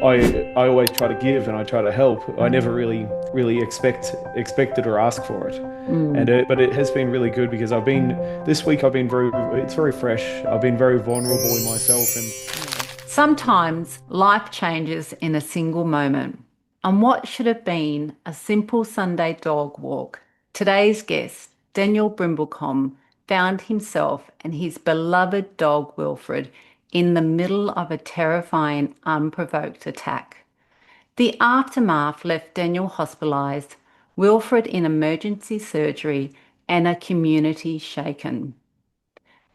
I always try to give and I try to help. I never really expected or ask for it. And Mm. but it has been really good because I've been this week I've been very it's very fresh. I've been very vulnerable in myself and Sometimes life changes in a single moment. On what should have been a simple Sunday dog walk, today's guest, Daniel Brimblecombe, found himself and his beloved dog Wilfred in the middle of a terrifying, unprovoked attack. The aftermath left Daniel hospitalised, Wilfred in emergency surgery, and a community shaken.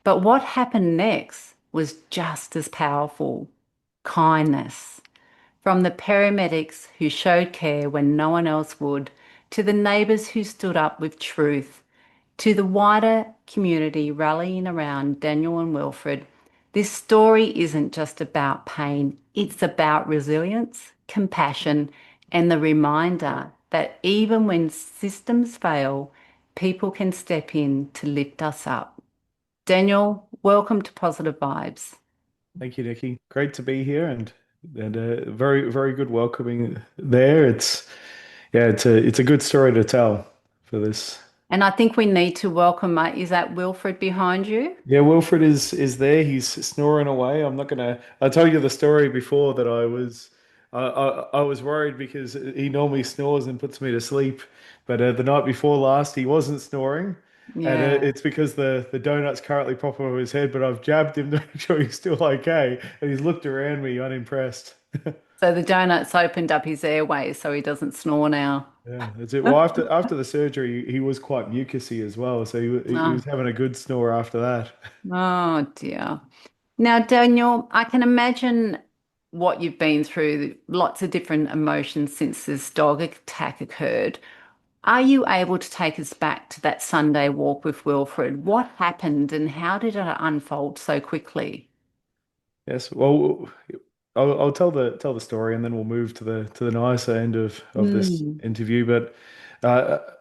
But what happened next was just as powerful: kindness. From the paramedics who showed care when no one else would, to the neighbours who stood up with truth, to the wider community rallying around Daniel and Wilfred, this story isn't just about pain, it's about resilience, compassion, and the reminder that even when systems fail, people can step in to lift us up. Daniel, welcome to Positive Vibes. thank you, Nikki. Great to be here and very good welcoming there. It's a good story to tell for this. And I think we need to welcome, is that Wilfred behind you? Yeah, Wilfred is there. He's snoring away. I'm not gonna. I told you the story before that I was worried because he normally snores and puts me to sleep, but the night before last he wasn't snoring, and Yeah. it's because the donut's currently popping over his head. But I've jabbed him to make sure he's still okay, and he's looked around me unimpressed. So the donuts opened up his airways so he doesn't snore now. Yeah, that's it. Well, after the surgery, he was quite mucusy as well, so he was Oh, having a good snore after that. oh dear. Now, Daniel, I can imagine what you've been through, lots of different emotions since this dog attack occurred. Are you able to take us back to that Sunday walk with Wilfred? What happened and how did it unfold so quickly? Yes, well, I'll tell the story, and then we'll move to the nicer end of this Mm. interview. But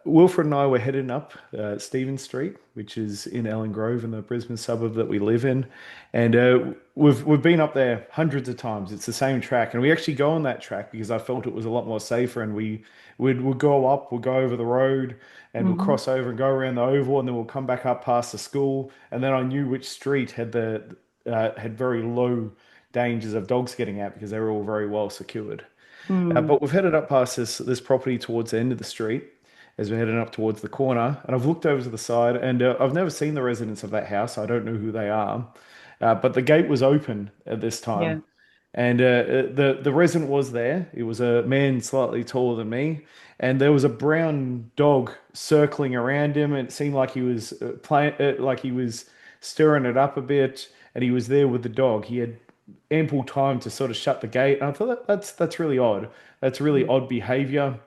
Wilfred and I were heading up Stephen Street, which is in Ellen Grove, in the Brisbane suburb that we live in, and we've been up there hundreds of times. It's the same track, and we actually go on that track because I felt it was a lot more safer, and we'd go up, we'll go over the road, and we'll Hmm. cross over and go around the oval, and then we'll come back up past the school, and then I knew which street had very low dangers of dogs getting out because they were all very well secured. Mm. But we've headed up past this property towards the end of the street as we're heading up towards the corner, and I've looked over to the side, and I've never seen the residents of that house. I don't know who they are, but the gate was open at this time, Yeah. and the resident was there. It was a man slightly taller than me, and there was a brown dog circling around him. And it seemed like he was playing, like he was stirring it up a bit, and he was there with the dog. He had ample time to sort of shut the gate, and I thought that's really odd. That's really odd behavior.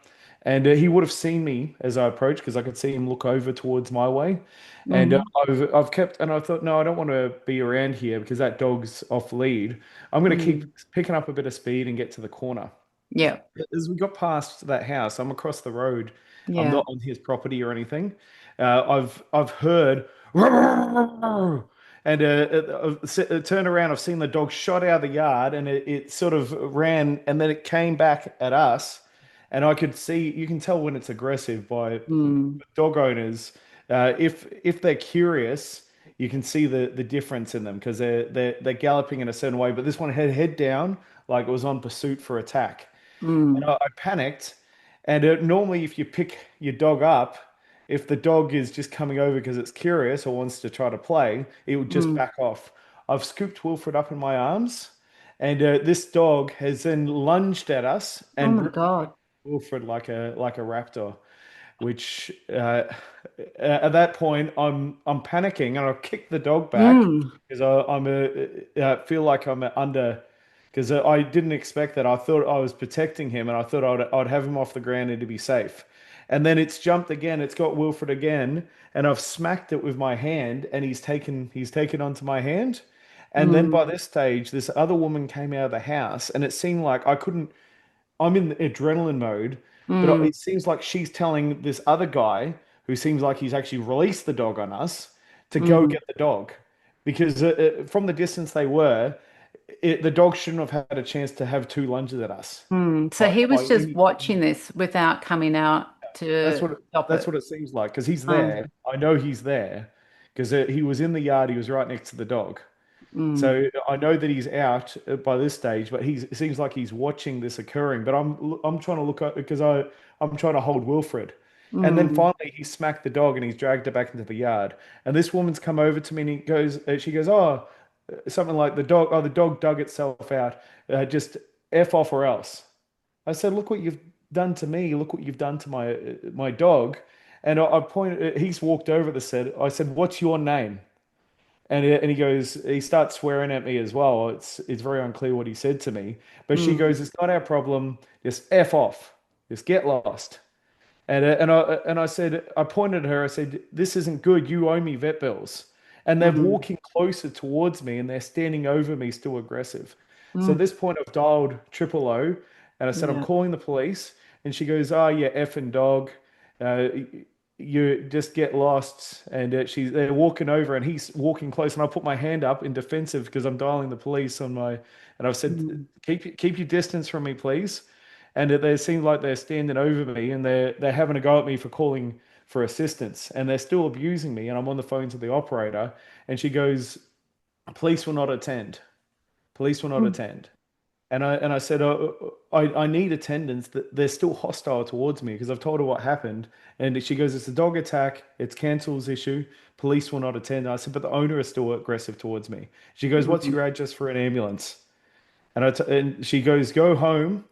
And he would have seen me as I approached because I could see him look over towards my way. And Hmm. I've kept, and I thought, no, I don't want to be around here because that dog's off lead. I'm going to keep Mm. picking up a bit of speed and get to the corner. Yeah. As we got past that house, I'm across the road. I'm Yeah. not on his property or anything. I've heard, and turned around. I've seen the dog shot out of the yard, and it sort of ran, and then it came back at us. And I could see, you can tell when it's aggressive by Mm. dog owners. If they're curious, you can see the difference in them because they're galloping in a certain way. But this one had head down, like it was on pursuit for attack. And Mm. I panicked. And normally, if you pick your dog up, if the dog is just coming over because it's curious or wants to try to play, it would just Mm. back off. I've scooped Wilfred up in my arms, and this dog has then lunged at us Oh and my ripped God. Wilfred like a raptor. Which at that point I'm panicking and I kick the dog back Mm. because feel like I'm under because I didn't expect that. I thought I was protecting him and I thought I'd have him off the ground and to be safe. And then it's jumped again. It's got Wilfred again, and I've smacked it with my hand, and he's taken onto my hand. And then by Mm. this stage, this other woman came out of the house, and it seemed like I couldn't. I'm in adrenaline mode, but Mm. it seems like she's telling this other guy who seems like he's actually released the dog on us to go Mm. get the dog because from the distance they were. the dog shouldn't have had a chance to have two lunges at us So he by was just any. watching this without coming out That's to what stop that's it. what it seems like because he's there. Mm, I know he's there because he was in the yard. He was right next to the dog. mm, So I know that he's out by this stage, but it seems like he's watching this occurring. But I'm trying to look up because I'm trying to hold Wilfred, and then mm, finally he smacked the dog and he's dragged her back into the yard. And this woman's come over to me and she goes, oh, something like the dog dug itself out. Just f off or else. I said, look what you've done to me. Look what you've done to my dog. And I pointed. He's walked over the set. I said, what's your name? And he goes, he starts swearing at me as well. It's very unclear what he said to me. But she goes, mm, it's not our problem. Just F off. Just get lost. And I said, I pointed at her. I said, this isn't good. You owe me vet bills. And they're mm, walking closer towards me and they're standing over me, still aggressive. So at mm. this point, I've dialed triple O and I said, I'm Yeah. calling the police. And she goes, oh, yeah, effing dog. Uh, you just get lost. And they're walking over and he's walking close. And I put my hand up in defensive because I'm dialing the police and I've said, Mm, keep your distance from me, please. And they seem like they're standing over me and they're having a go at me for calling for assistance and they're still abusing me and I'm on the phone to the operator and she goes, police will not attend. Police will not mm. attend. And I said, I need attendance. They're still hostile towards me because I've told her what happened. And she goes, it's a dog attack. It's Cancel's issue. Police will not attend. And I said, but the owner is still aggressive towards me. She goes, what's Mm, your address for an ambulance? And she goes, go home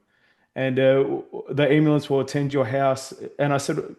and the ambulance will attend your house. And I said,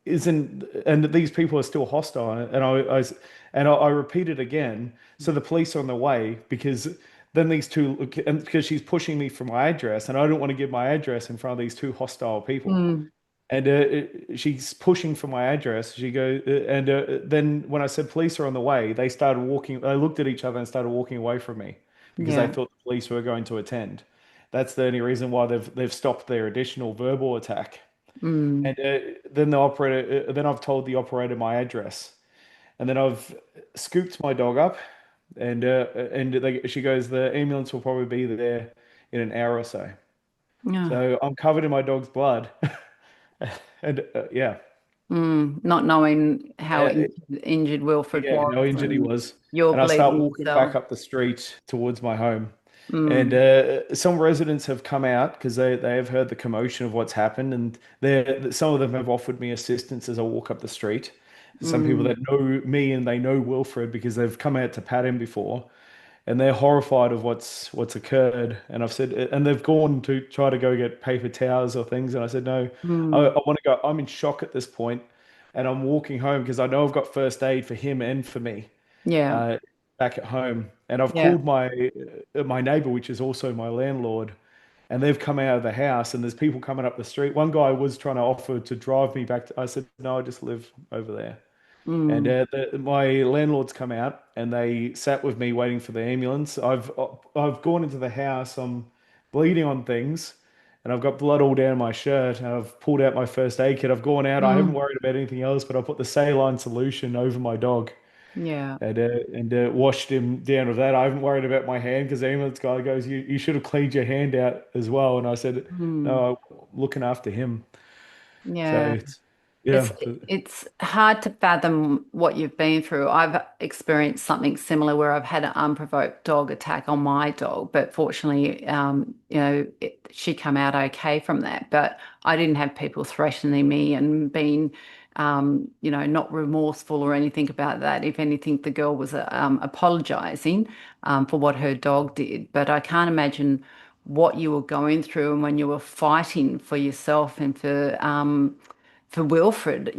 isn't, and these people are still hostile. And I repeated again. So the police are on the way because then these two, and because she's pushing me for my address and I don't want to give my address in front of these two hostile people. mm. And she's pushing for my address. She goes, and then when I said police are on the way, they started walking. They looked at each other and started walking away from me because they Yeah. thought the police were going to attend. That's the only reason why they've stopped their additional verbal attack. Mm, And then the operator, then I've told the operator my address, and then I've scooped my dog up, she goes, the ambulance will probably be there in an hour or so. yeah. So I'm covered in my dog's blood, and yeah. Not knowing how Yeah, injured Wilfred yeah, was how injured he and was. you're And I start bleeding walking back yourself. up the street towards my home. And Mm, some residents have come out because they have heard the commotion of what's happened, and some of them have offered me assistance as I walk up the street. Some people mm, that know me and they know Wilfred because they've come out to pat him before, and they're horrified of what's occurred. And I've said, and they've gone to try to go get paper towels or things, and I said, no, mm. I want to go. I'm in shock at this point, and I'm walking home because I know I've got first aid for him and for me Yeah. uh, back at home. And I've Yeah. called my neighbor, which is also my landlord, and they've come out of the house, and there's people coming up the street. One guy was trying to offer to drive me back. I said, no, I just live over there. And Mm, my landlords come out and they sat with me waiting for the ambulance. I've gone into the house. I'm bleeding on things, and I've got blood all down my shirt. And I've pulled out my first aid kit. I've gone out. I haven't mm. worried about anything else, but I put the saline solution over my dog Yeah. and washed him down with that. I haven't worried about my hand because the ambulance guy goes, you should have cleaned your hand out as well. And I said, Mm. no, I'm looking after him. So Yeah. yeah. It's it's hard to fathom what you've been through. I've experienced something similar where I've had an unprovoked dog attack on my dog, but fortunately, she came out okay from that. But I didn't have people threatening me and being, not remorseful or anything about that. If anything, the girl was apologizing for what her dog did. But I can't imagine what you were going through and when you were fighting for yourself and for Wilfred,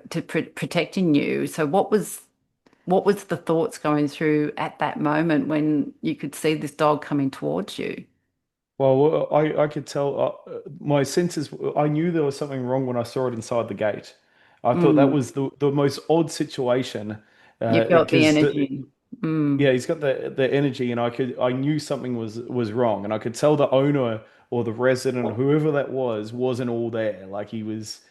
to protecting you. So what was the thoughts going through at that moment when you could see this dog coming towards you? Well, I could tell my senses. I knew there was something wrong when I saw it inside the gate. I thought that Mm. was the most odd situation You felt the because energy. Mm. yeah, he's got the energy, and I knew something was wrong, and I could tell the owner or the resident, whoever that was, wasn't all there. Like he was,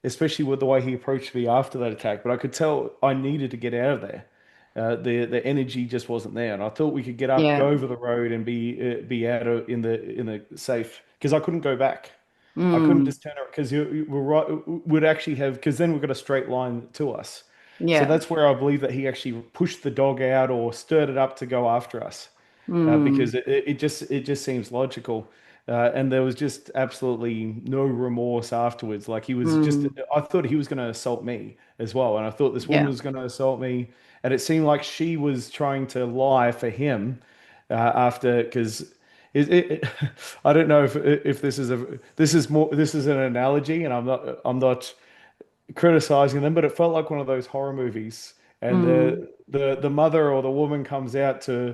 especially with the way he approached me after that attack. But I could tell I needed to get out of there. The energy just wasn't there, and I thought we could get up, Yeah. go over the road, and be out of, in the safe because I couldn't go back. I couldn't Mm. just turn around because you were right. Would actually have because then we've got a straight line to us. So Yeah. that's where I believe that he actually pushed the dog out or stirred it up to go after us, Mm. because it just seems logical. And there was just absolutely no remorse afterwards. Like he was just, Mm. I I thought he was going to assault me as well, and I thought this woman Yeah. was going to assault me, and it seemed like she was trying to lie for him after because. I don't know if this is an analogy, and I'm not criticizing them, but it felt like one of those horror movies. And Mm. the mother or the woman comes out uh,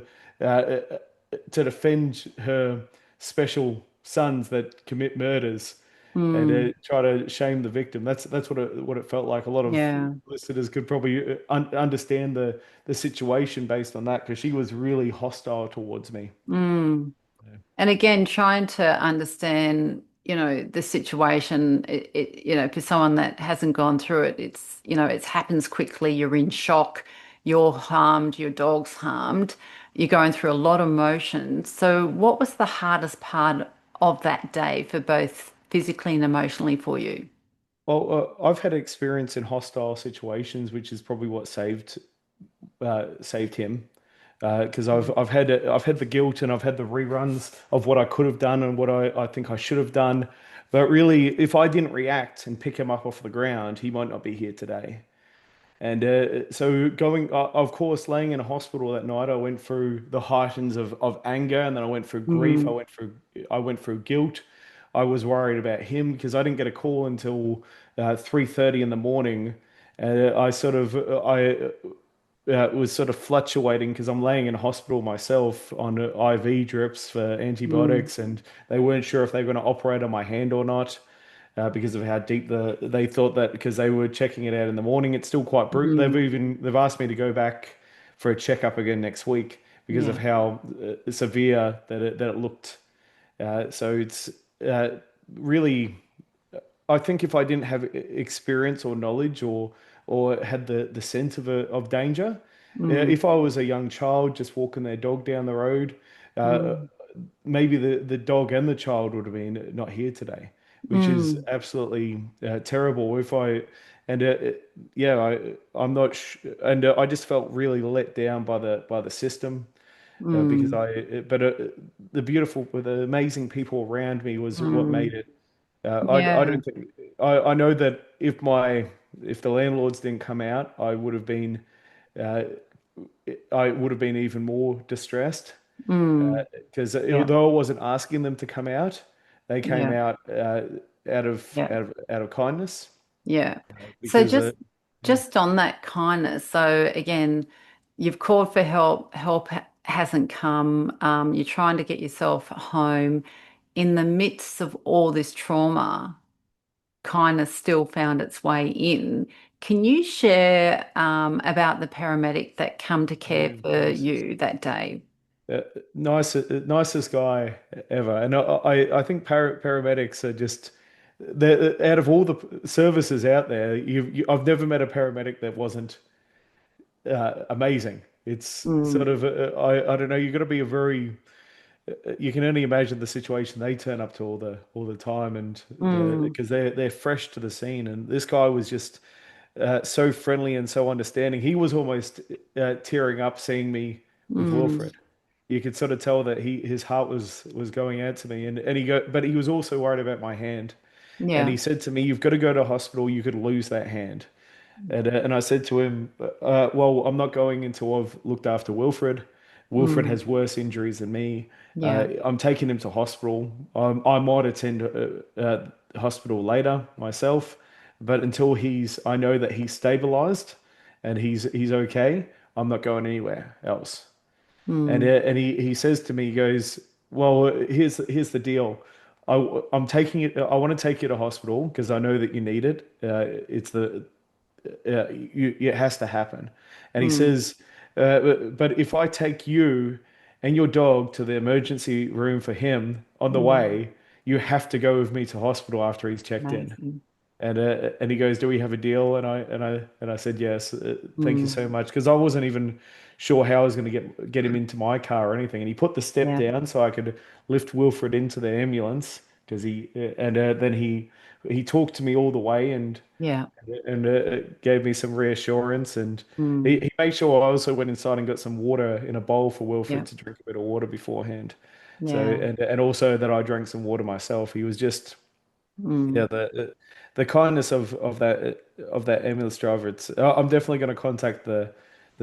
to defend her special sons that commit murders and Mm. try to shame the victim. That's what it felt like. A lot of Yeah. listeners could probably understand the situation based on that because she was really hostile towards me. Mm. And again, trying to understand, the situation, for someone that hasn't gone through it, it happens quickly. You're in shock, you're harmed, your dog's harmed, you're going through a lot of emotions. So, what was the hardest part of that day for both physically and emotionally for you? Well, I've had experience in hostile situations, which is probably what saved him. Because I've had the guilt and I've had the reruns of what I could have done and what I think I should have done. But really, if I didn't react and pick him up off the ground, he might not be here today. And so of course, laying in a hospital that night, I went through the heightens of anger, and then I went through grief. Mm. I went through guilt. I was worried about him because I didn't get a call until 3:30 in the morning. I sort of I was sort of fluctuating because I'm laying in hospital myself on IV drips for Mm. antibiotics, and they weren't sure if they were going to operate on my hand or not because of how deep they thought that because they were checking it out in the morning. It's still quite brutal. Mm. They've asked me to go back for a checkup again next week because of Yeah. how severe that it looked. So it's uh, really. I think if I didn't have experience or knowledge or had the sense of danger, Mm. if I was a young child just walking their dog down the road, uh, Mm. maybe the dog and the child would have been not here today, which is Mm. absolutely terrible. If I and yeah, I'm not sh and I just felt really let down by the system because Mm. the amazing people around me was what made Mm. it. I Yeah. don't think I know that if the landlords didn't come out, uh, I would have been even more distressed Mm. because Yeah. although I wasn't asking them to come out, they came Yeah. out Yeah. out of kindness Yeah. So because just on that kindness. So again, you've called for help. Help hasn't come. You're trying to get yourself home. In the midst of all this trauma, kindness still found its way in. Can you share about the paramedic that come to care for nicest, you that day? uh, nicest guy ever, and I think paramedics are just. Out of all the services out there, I've never met a paramedic that wasn't amazing. It's sort Mm. of I don't know. You've got to be a very you can only imagine the situation they turn up to all the time, and Mm. because they're fresh to the scene. And this guy was just so friendly and so understanding. He was almost tearing up seeing me with Mm. Wilfred. You could sort of tell that his heart was going out to me, but he was also worried about my hand. And he Yeah. said to me, "You've got to go to hospital. You could lose that hand." And I said to him, "Well, I'm not going until I've looked after Wilfred. Wilfred Mm. has worse injuries than me. Yeah. I'm taking him to hospital. I might attend hospital later myself, but until I know that he's stabilized and he's okay. I'm not going anywhere else." Mm. He says to me, he goes, "Well, here's the deal. I'm taking it. I want to take you to hospital because I know that you need it. It's the it has to happen." And he Mm. says, but if I take you and your dog to the emergency room for him on the Mm. way, you have to go with me to hospital after he's checked in." Amazing. And he goes, "Do we have a deal?" And I said yes. Thank you Mm. so much, because I wasn't even sure how I was going to get him into my car or anything. And he put the step Yeah. down so I could lift Wilfred into the ambulance, because then he talked to me all the way, Yeah. and gave me some reassurance. And he, Mm. he made sure I also went inside and got some water in a bowl for Yeah. Wilfred to drink a bit of water beforehand. So Yeah. and also that I drank some water myself. He was just, yeah, Mm. the kindness of that ambulance driver. I'm definitely going to contact the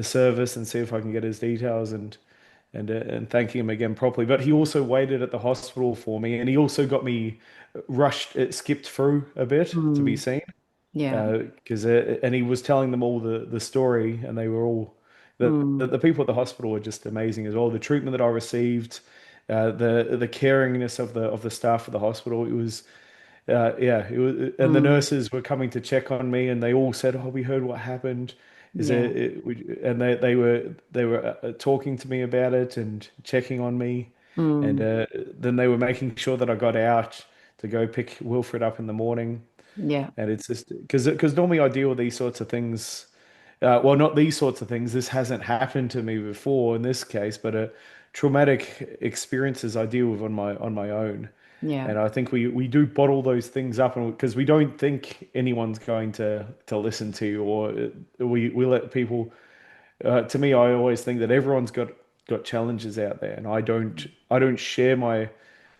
service and see if I can get his details, and thanking him again properly. But he also waited at the hospital for me, and he also got me rushed, skipped through a bit to be Mm. seen, Yeah. because and he was telling them all the story, and they were all the Mm. people at the hospital were just amazing as well. The treatment that I received, the caringness of the staff of the hospital, it was. Yeah, it was, and the Mm. nurses were coming to check on me, and they all said, "Oh, we heard what happened." Is Yeah. and they were talking to me about it and checking on me, and Mm. then they were making sure that I got out to go pick Wilfred up in the morning. Yeah. And it's just because normally I deal with these sorts of things. Well, not these sorts of things. This hasn't happened to me before in this case, but traumatic experiences I deal with on my own. Yeah. And I think we do bottle those things up, and because we don't think anyone's going to listen to you, or we let people. To me, I always think that everyone's got challenges out there, and I don't share my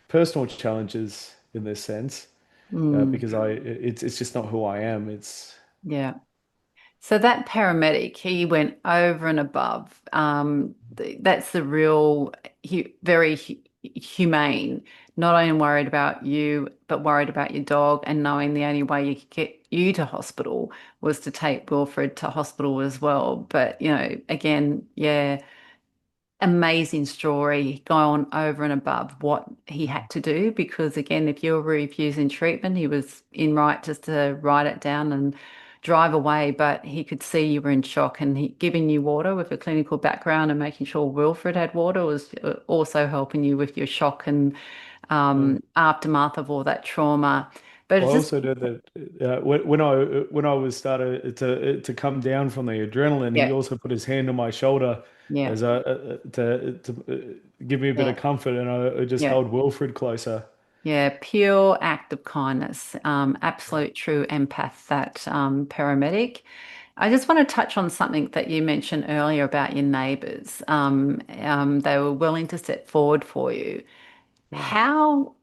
personal challenges in this sense, Mm. because it's just not who I am. It's Yeah. So that paramedic, he went over and above. That's the real, very humane. Not only worried about you, but worried about your dog, and knowing the only way you could get you to hospital was to take Wilfred to hospital as well. But, again, yeah, amazing story, gone over and above what he had to do, because again, if you were refusing treatment, he was in right just to write it down and drive away. But he could see you were in shock, and he giving you water with a clinical background and making sure Wilfred had water was also helping you with your shock and yeah. aftermath of all that trauma. But I it's just, also know that when I was started to come down from the adrenaline, he yeah, also put his hand on my shoulder yeah, as to give me a bit yeah. of comfort, and I just Yeah. held Wilfred closer. Yeah, pure act of kindness. Absolute true empath, that paramedic. I just want to touch on something that you mentioned earlier about your neighbours. They were willing to step forward for you. Yeah. How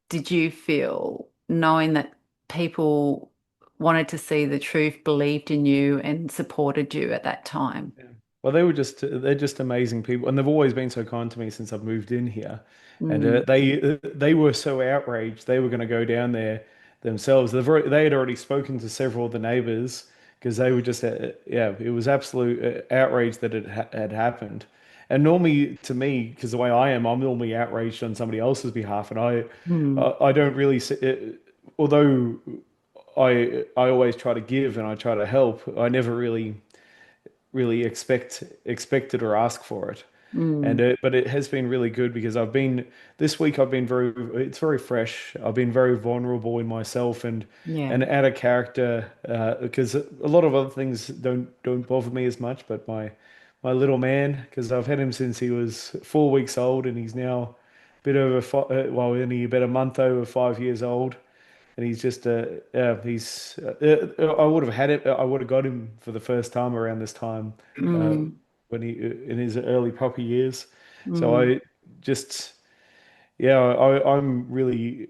did you feel knowing that people wanted to see the truth, believed in you, and supported you at that time? Yeah. Well, they're just amazing people, and they've always been so kind to me since I've moved in here. And Mm, they were so outraged they were going to go down there themselves. They had already spoken to several of the neighbors, because they were just yeah, it was absolute outrage that it had happened. And normally to me, because the way I am, I'm normally outraged on somebody else's behalf, and I mm, I, I don't really although I always try to give and I try to help, I never really expect it or ask for it. And mm, but it has been really good, because this week I've been it's very fresh. I've been very vulnerable in myself, and yeah. and out of character, because a lot of other things don't bother me as much, but my little man, because I've had him since he was 4 weeks old, and he's now a bit over well, only about a month over 5 years old. And he's just I would have had it. I would have got him for the first time around this time, uh, Mm, when he in his early puppy years. So mm, I just, yeah, I'm really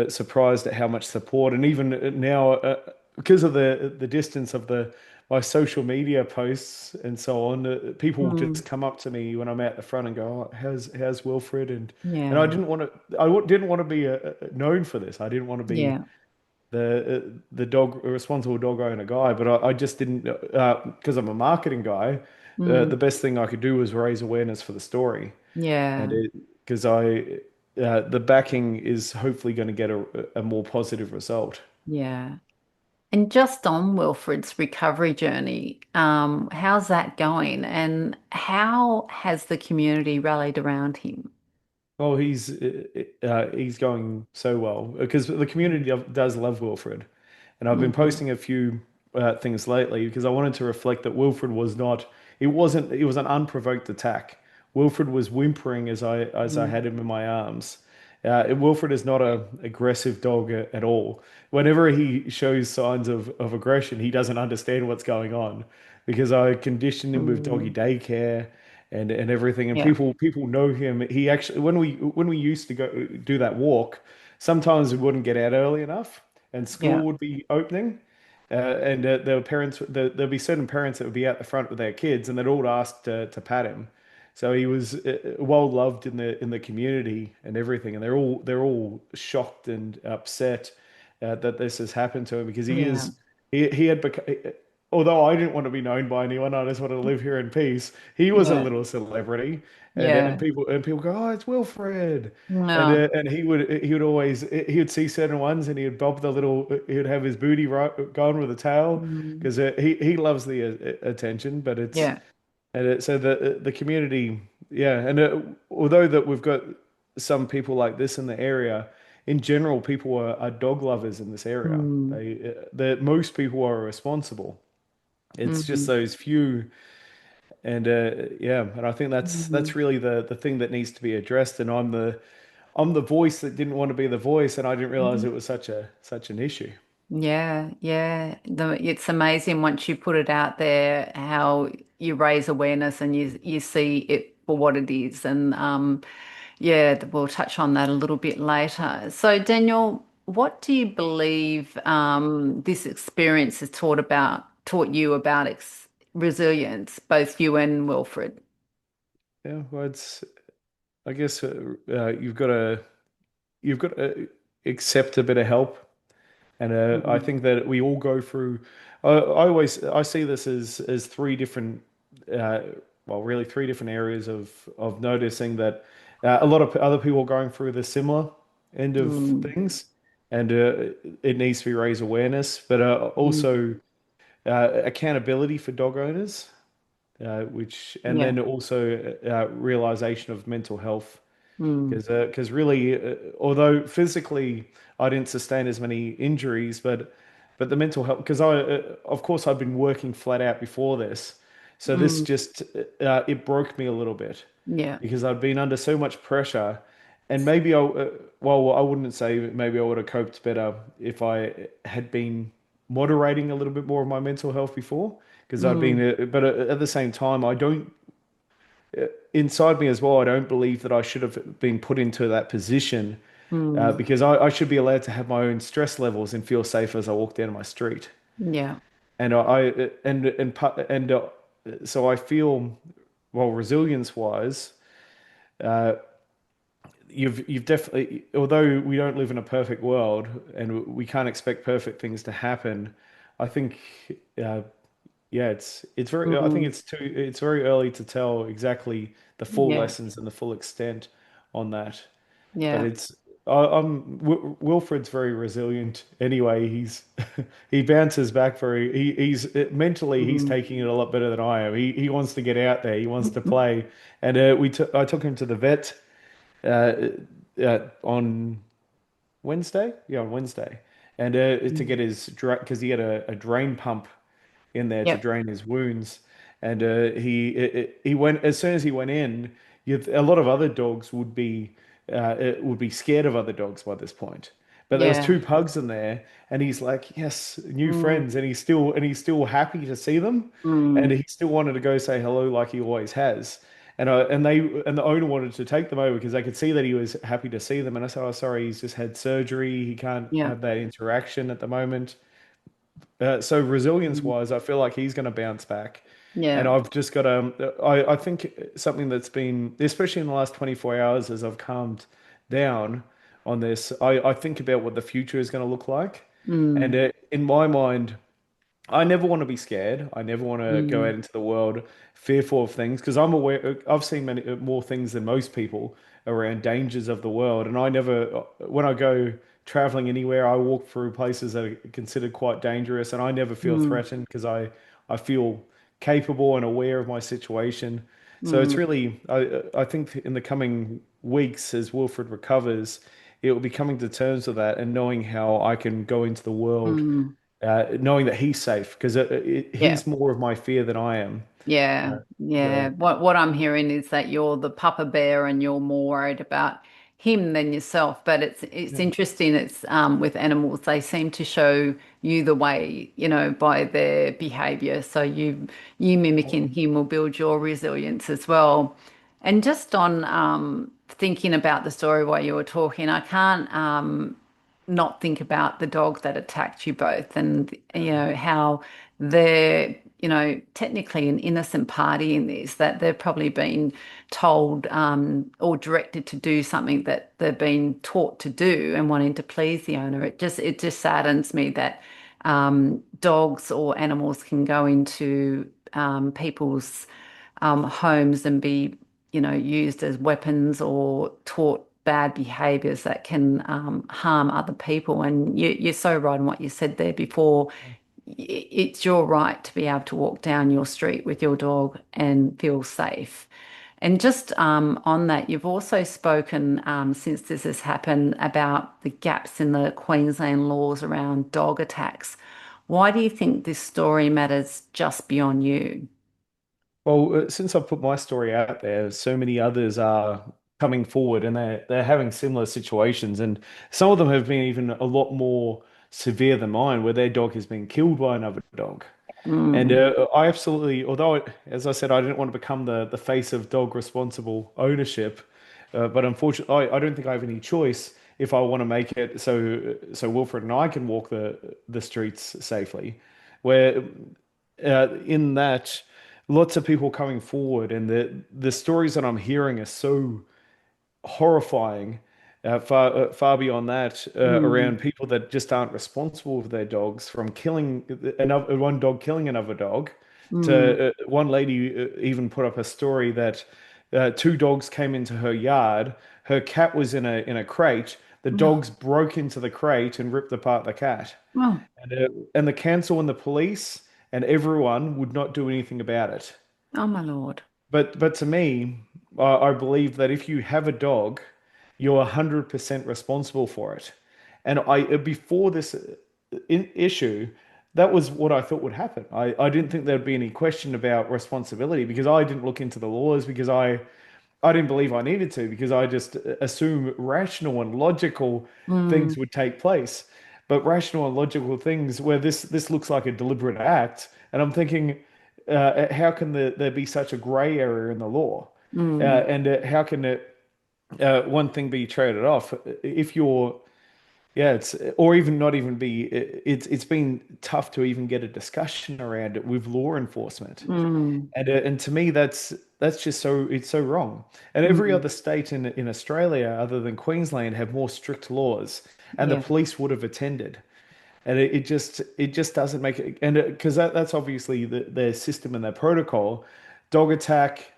surprised at how much support, and even now, because of the distance of the my social media posts and so on, people mm, just come up to me when I'm out the front and go, "Oh, how's Wilfred?" And I yeah. didn't want to. Didn't want to be known for this. I didn't want to be Yeah. the dog a responsible dog owner guy, but I just didn't, because I'm a marketing guy. Mm, The best thing I could do was raise awareness for the story, and yeah. because the backing is hopefully going to get a more positive result. Yeah. And just on Wilfred's recovery journey, how's that going? And how has the community rallied around him? Oh, he's going so well, because the community does love Wilfred, And I've been Mm, posting a few things lately because I wanted to reflect that Wilfred was not. It was an unprovoked attack. Wilfred was whimpering as I mm, had him in my arms. Wilfred is not a aggressive dog at all. Whenever he shows signs of aggression, he doesn't understand what's going on because I conditioned him with doggy mm. daycare and everything. And Yeah, people know him. He actually when we used to go do that walk, sometimes we wouldn't get out early enough, and yeah. school would be opening. And there were there'd be certain parents that would be out the front with their kids, and they'd all ask to pat him. So he was well loved in the community and everything, and they're all shocked and upset that this has happened to him because Yeah, he had become. Although I didn't want to be known by anyone, I just wanted to live here in peace. He was a yeah, little celebrity, yeah. and people go, "Oh, it's Wilfred," No. and he would always he would see certain ones and he would bob the little he would have his booty right gone with a tail Mm, because he loves the attention, but it's yeah. so the community, yeah, and although that we've got some people like this in the area, in general, people are dog lovers in this area. Mm, That most people are responsible. It's just mm, those few, and yeah, and I think mm. that's really the thing that needs to be addressed. And I'm the voice that didn't want to be the voice, and I didn't realize it was such an issue. Yeah, yeah. It's amazing once you put it out there how you raise awareness and you see it for what it is. And yeah, we'll touch on that a little bit later. So, Daniel, what do you believe this experience has taught you about resilience, both you and Wilfred? Yeah, well, it's I guess you've got to accept a bit of help. And I Mm, think that we all go through. I see this as three different, uh, well, really three different areas of noticing that a lot of other people are going through the similar end of mm, things, and it needs to be raised awareness, but mm, also accountability for dog owners, which and yeah. then also realization of mental health. Mm, Because really, although physically I didn't sustain as many injuries, but the mental health, because of course I've been working flat out before this, so this mm, just it broke me a little bit yeah. because I'd been under so much pressure, and maybe well, I wouldn't say maybe I would have coped better if I had been moderating a little bit more of my mental health before, because I've been, Mm, but at the same time, I don't inside me as well, I don't believe that I should have been put into that position mm, because I should be allowed to have my own stress levels and feel safe as I walk down my street. yeah. And so I feel, well, resilience wise, uh, you've definitely, although we don't live in a perfect world and we can't expect perfect things to happen, I think, uh, yeah, it's very. I think Mm, it's very early to tell exactly the full yeah. lessons and the full extent on that. But Yeah. Wilfred's very resilient. Anyway, he bounces back very. He's mentally he's Mm. taking it a lot better than I am. He wants to get out there. He wants to play. And I took him to the vet uh, on Wednesday. Yeah, on Wednesday, and to Mm. get his because he had a drain pump in there to Yep. drain his wounds. And he went as soon as he went in. A lot of other dogs would be scared of other dogs by this point. But there was Yeah. two pugs in there, and he's like, "Yes, new Mm. friends," and he's still happy to see them, and Mm. he still wanted to go say hello like he always has. And the owner wanted to take them over because they could see that he was happy to see them. And I said, "Oh, sorry, he's just had surgery. He can't Yeah. have that interaction at the moment." So resilience Mm. wise, I feel like he's going to bounce back. And Yeah. I've just got I think something that's been, especially in the last 24 hours as I've calmed down on this, I think about what the future is going to look like. And Mm. in my mind, I never want to be scared. I never want to go out Mm. into the world fearful of things because I'm aware, I've seen many more things than most people around dangers of the world. And I never, when I go traveling anywhere, I walk through places that are considered quite dangerous and I never feel Mm. threatened because I feel capable and aware of my situation. So it's Mm. really, I think in the coming weeks as Wilfred recovers, it will be coming to terms with that and knowing how I can go into the world Mm. knowing that he's safe because Yeah. he's more of my fear than I am. Yeah, Uh, yeah. so What I'm hearing is that you're the papa bear and you're more worried about him than yourself. But it's yeah. interesting. It's with animals, they seem to show you the way, by their behavior. So you mimicking him will build your resilience as well. And just on thinking about the story while you were talking, I can't not think about the dog that attacked you both and how they're technically an innocent party in this, that they've probably been told or directed to do something that they've been taught to do and wanting to please the owner. It just saddens me that dogs or animals can go into people's homes and be, used as weapons or taught bad behaviors that can harm other people. And you're so right in what you said there before. It's your right to be able to walk down your street with your dog and feel safe. And just on that, you've also spoken since this has happened about the gaps in the Queensland laws around dog attacks. Why do you think this story matters just beyond you? Well, since I've put my story out there, so many others are coming forward and they're having similar situations, and some of them have been even a lot more severe than mine, where their dog has been killed by another dog. And Mm, I absolutely, although as I said, I didn't want to become the face of dog responsible ownership, but unfortunately, I don't think I have any choice if I want to make it so Wilfred and I can walk the streets safely. Where in that, lots of people coming forward, and the stories that I'm hearing are so horrifying, far beyond that, mm, around people that just aren't responsible for their dogs, from killing another one dog, killing another dog, mm, to one lady even put up a story that two dogs came into her yard. Her cat was in a crate. The oh, dogs broke into the crate and ripped apart the cat. oh, And the council and the police and everyone would not do anything about it. oh, my Lord. But to me, I believe that if you have a dog, you're 100% responsible for it. And before this issue, that was what I thought would happen. I didn't think there'd be any question about responsibility because I didn't look into the laws because I didn't believe I needed to because I just assume rational and logical Mm, things would take place. But rational and logical things where this looks like a deliberate act, and I'm thinking, how can there be such a gray area in the law? mm, And how can one thing be traded off if you're yeah, it's or even not even be it's been tough to even get a discussion around it with law enforcement. mm, And to me, that's just it's so wrong. And every mm. other state in Australia, other than Queensland, have more strict laws, and the Yeah. police would have attended. And it just doesn't make it, and because that's obviously their system and their protocol. Dog attack,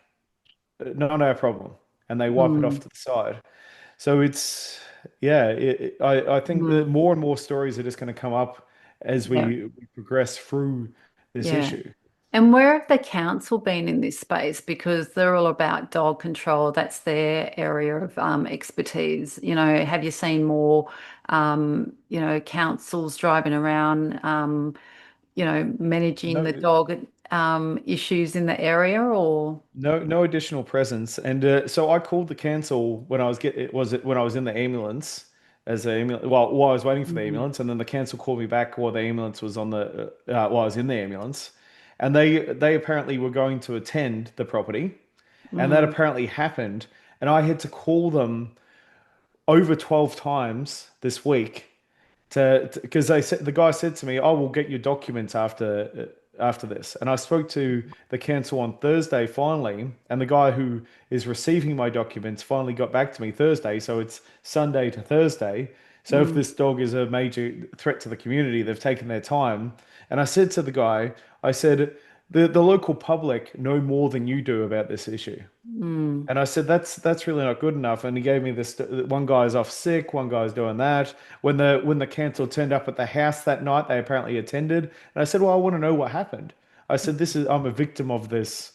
not our problem, and they wipe it off Mm, to the side. So yeah, I think that mm. more and more stories are just going to come up as Yeah. we progress through this Yeah. issue. And where have the council been in this space? Because they're all about dog control. That's their area of expertise. Have you seen more, councils driving around, managing the No, dog issues in the area or? no additional presence. And so I called the council when I was get it was it when I was in the ambulance as a ambulance. Well, while I was waiting for the Mm, ambulance, and then the council called me back while the ambulance was on while I was in the ambulance, and they apparently were going to attend the property, and that mm, apparently happened, and I had to call them over 12 times this week to because they said the guy said to me, "I will get your documents after this." And I spoke to the council on Thursday finally, and the guy who is receiving my documents finally got back to me Thursday, so it's Sunday to Thursday. So if mm, this dog is a major threat to the community, they've taken their time. And I said to the guy, I said, the local public know more than you do about this issue. mm, And I said, that's really not good enough. And he gave me this, one guy's off sick, one guy's doing that. When the council turned up at the house that night, they apparently attended. And I said, well, I want to know what happened. I said, I'm a victim of this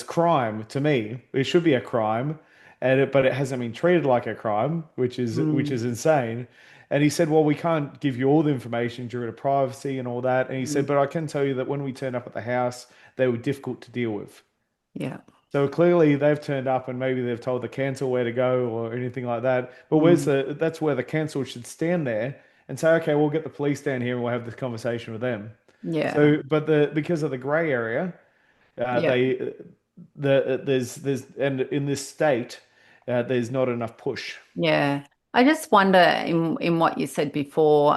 crime. To me, it should be a crime, but it hasn't been treated like a crime, which is mm, insane. And he said, well, we can't give you all the information due to privacy and all that. And he said, Mm. but I can tell you that when we turned up at the house, they were difficult to deal with. Yeah. So clearly they've turned up and maybe they've told the council where to go or anything like that. But Mm. that's where the council should stand there and say, okay, we'll get the police down here and we'll have this conversation with them. Yeah. So, but because of the grey area, Yeah. there's and in this state, there's not enough push. Yeah. I just wonder in what you said before,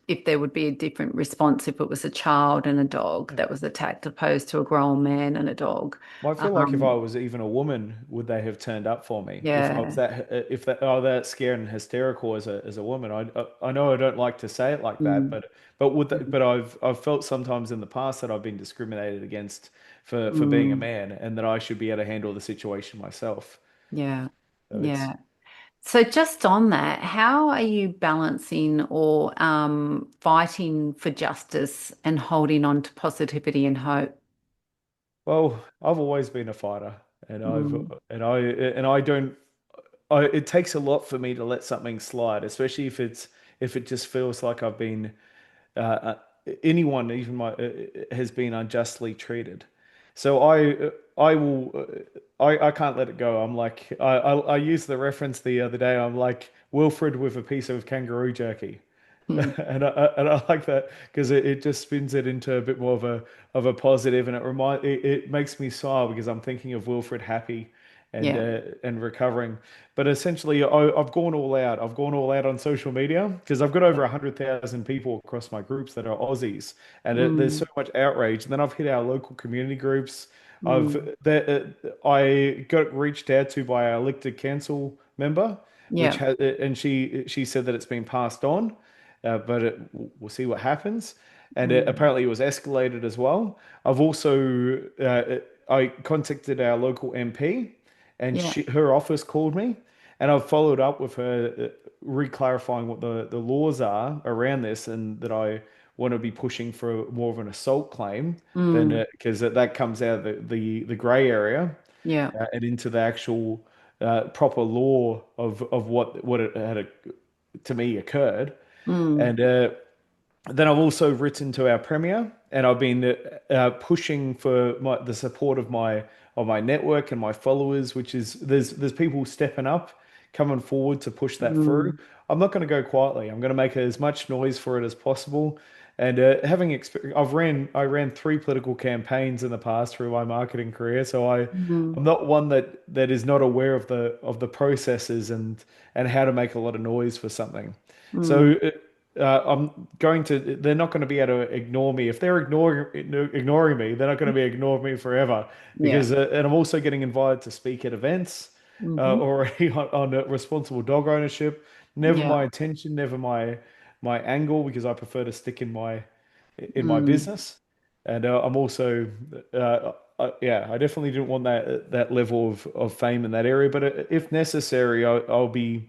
if there would be a different response if it was a child and a dog that was attacked opposed to a grown man and a dog. Well, I feel like if I Um, was even a woman, would they have turned up for me? If I was yeah. that scared and hysterical as a woman, I know I don't like to say it like that, Mm. but I've felt sometimes in the past that I've been discriminated against for being a Mm. man, and that I should be able to handle the situation myself. Yeah. So it's Yeah. So just on that, how are you balancing or fighting for justice and holding on to positivity and hope? well, I've always been a fighter, and Mm. I don't. It takes a lot for me to let something slide, especially if it just feels like I've been anyone, even has been unjustly treated. So I will, I can't let it go. I'm like, I used the reference the other day. I'm like Wilfred with a piece of kangaroo jerky. Mm. And I like that because it just spins it into a bit more of a positive, and it makes me smile because I'm thinking of Wilfred happy Yeah. and recovering. But essentially, I've gone all out. I've gone all out on social media because I've got over 100,000 people across my groups that are Aussies, and there's so Mm. much outrage. And then I've hit our local community groups. Mm. I got reached out to by our elected council member, which Yeah. has and she said that it's been passed on, but we'll see what happens. And Mm. apparently it was escalated as well. I've also I contacted our local MP, and Yeah. her office called me, and I've followed up with her, re-clarifying what the laws are around this, and that I want to be pushing for more of an assault claim than Mm. because that comes out of the grey area Yeah. and into the actual proper law of what it had to me occurred. Mm. And then I've also written to our premier, and I've been pushing for the support of my network and my followers, which is there's people stepping up, coming forward to push that through. Mm. I'm not going to go quietly. I'm going to make as much noise for it as possible. And having experience, I ran three political campaigns in the past through my marketing career, so Mm. I'm not one that is not aware of the processes and how to make a lot of noise for something. Mm. So I'm going to, they're not going to be able to ignore me. If they're ignoring me, they're not going to be ignoring me forever Yeah. and I'm also getting invited to speak at events Hmm. already on responsible dog ownership. Never Yeah. my intention, never my angle, because I prefer to stick in my Mm. business. And I'm also, yeah, I definitely didn't want that level of fame in that area. But if necessary, I'll be.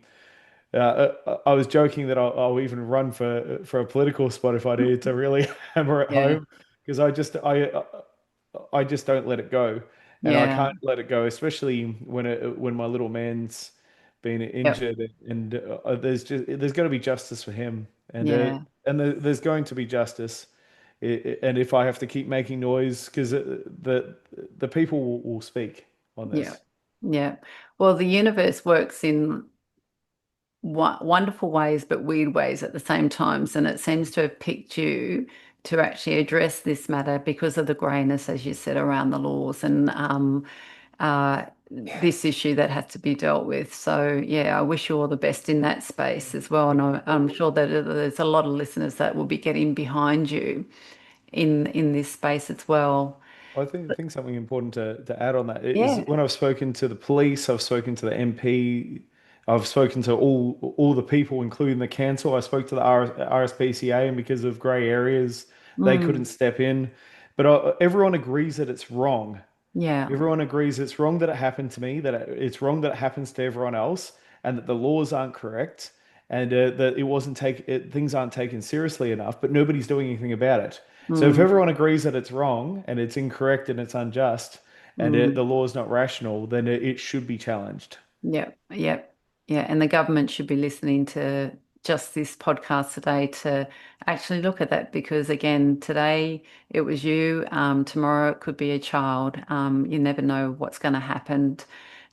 I was joking that I'll even run for a political spot if I need to really hammer it Yeah. home, because I just don't let it go, and I Yeah. can't let it go, especially when my little man's been Yep. injured, and there's going to be justice for him, Yeah. and there's going to be justice, and if I have to keep making noise, because the people will speak on Yeah. this. Yeah. Well, the universe works in wonderful ways, but weird ways at the same times. And it seems to have picked you to actually address this matter because of the greyness, as you said, around the laws and this issue that has to be dealt with. So, yeah, I wish you all the best in that space as well. And I'm sure that there's a lot of listeners that will be getting behind you in this space as well. I think something important to add on that is Yeah. when I've spoken to the police, I've spoken to the MP, I've spoken to all the people, including the council. I spoke to the RSPCA, and because of grey areas, they couldn't Mm. step in. But everyone agrees that it's wrong. Yeah. Everyone agrees it's wrong that it happened to me, that it's wrong that it happens to everyone else, and that the laws aren't correct, and that things aren't taken seriously enough. But nobody's doing anything about it. So if Mm. everyone agrees that it's wrong and it's incorrect and it's unjust, and Mm. the law is not rational, then it should be challenged. Yep, yep, yeah. And the government should be listening just this podcast today to actually look at that because, again, today it was you, tomorrow it could be a child. You never know what's going to happen.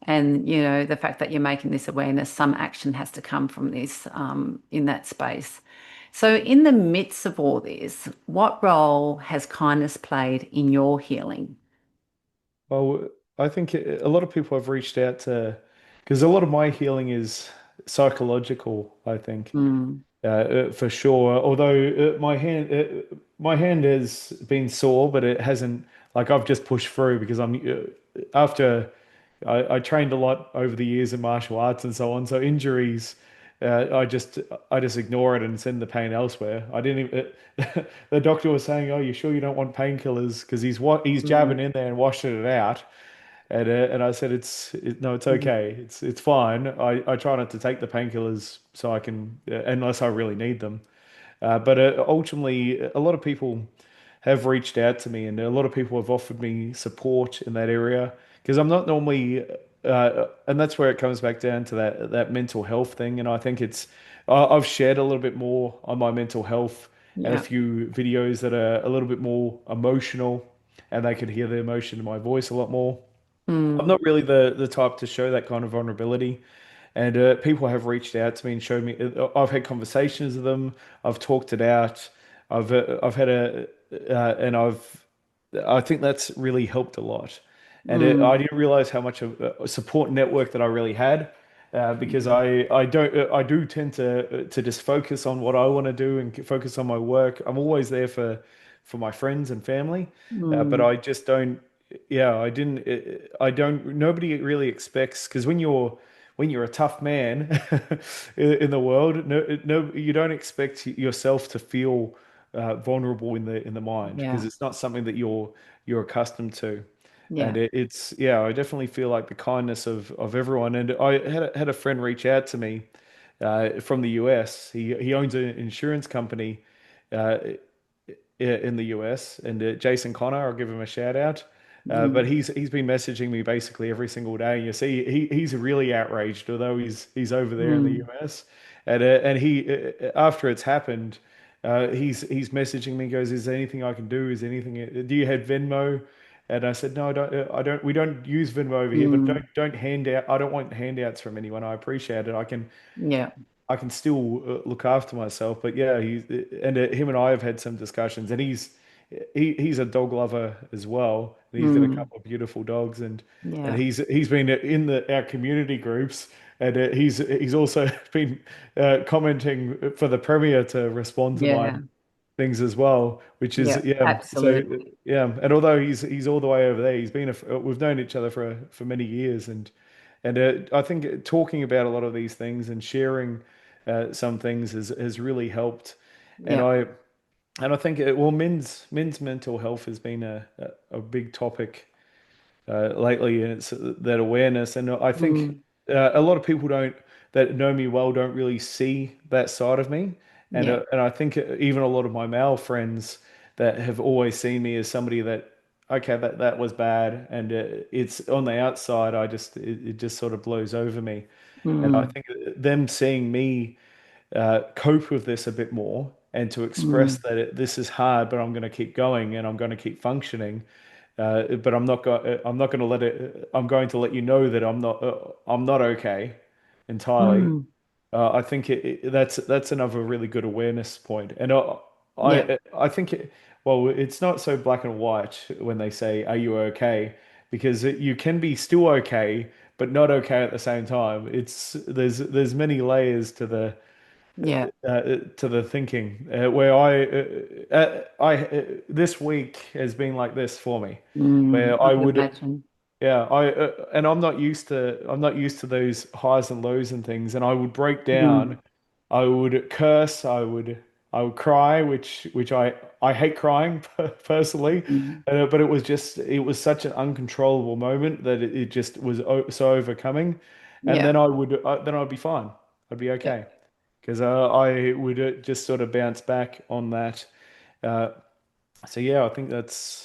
And, the fact that you're making this awareness, some action has to come from this in that space. So, in the midst of all this, what role has kindness played in your healing? Well, I think a lot of people have reached out to, because a lot of my healing is psychological, I think, Mm, for sure. Although my hand has been sore, but it hasn't, like I've just pushed through because after I trained a lot over the years in martial arts and so on. So injuries, I just ignore it and send the pain elsewhere. I didn't even, the doctor was saying, "Oh, you sure you don't want painkillers?" Because he's jabbing mm, in there and washing it out. And I said, no, it's mm, okay. It's fine. I try not to take the painkillers so I can, unless I really need them. But ultimately, a lot of people have reached out to me, and a lot of people have offered me support in that area because I'm not normally, and that's where it comes back down to that mental health thing. And I think I've shared a little bit more on my mental health and a yeah. few videos that are a little bit more emotional, and they could hear the emotion in my voice a lot more. I'm Mm, not really the type to show that kind of vulnerability. And people have reached out to me and showed me. I've had conversations with them. I've talked it out. I've had and I think that's really helped a lot. And I mm, didn't realize how much of a support network that I really had, because I do tend to just focus on what I want to do and focus on my work. I'm always there for my friends and family, but mm, I just don't. Yeah, I don't. Nobody really expects because when you're a tough man in the world, no, you don't expect yourself to feel vulnerable in the mind because yeah. it's not something that you're accustomed to. And Yeah. yeah, I definitely feel like the kindness of everyone. And I had a friend reach out to me from the US. He owns an insurance company uh, in the US, and Jason Connor, I'll give him a shout out. But Mm, he's been messaging me basically every single day. And you see, he's really outraged, although he's over there in the mm, US, and he after it's happened, he's messaging me, goes, "Is there anything I can do? Is there anything? Do you have Venmo?" And I said, "No, I don't. We don't use Venmo over here, but mm, don't hand out. I don't want handouts from anyone. I appreciate it. yeah. I can still look after myself." But yeah, him and I have had some discussions, and he's a dog lover as well, and he's got a Mm, couple of beautiful dogs, and yeah. he's been in our community groups, and he's also been commenting for the Premier to respond to my Yeah. things as well, which is Yeah. yeah. So Absolutely. yeah, and although he's all the way over there, we've known each other for many years, and I think talking about a lot of these things and sharing some things has really helped, and Yeah. I think well, men's mental health has been a big topic lately, and it's that awareness. And I think Mm, a lot of people don't that know me well don't really see that side of me, yeah. and I think even a lot of my male friends that have always seen me as somebody that okay that was bad, and it's on the outside. It just sort of blows over me, and I Mm, think them seeing me cope with this a bit more and to express mm, that this is hard, but I'm going to keep going and I'm going to keep functioning. But I'm not going to let it. I'm going to let you know that I'm not okay entirely. mm, I think that's another really good awareness point, and yeah. I think well, it's not so black and white when they say, "Are you okay?" Because you can be still okay, but not okay at the same time. There's many layers Yeah. to the thinking where this week has been like this for me, Mm, where I I can would imagine. yeah, and I'm not used to those highs and lows and things, and I would break down, Mm, I would curse, I would cry, which I hate crying personally, mm, but it was such an uncontrollable moment that it just was so overcoming, and yeah. then I'd be fine, I'd be Yeah. okay, because I would just sort of bounce back on that. Uh, so yeah, I think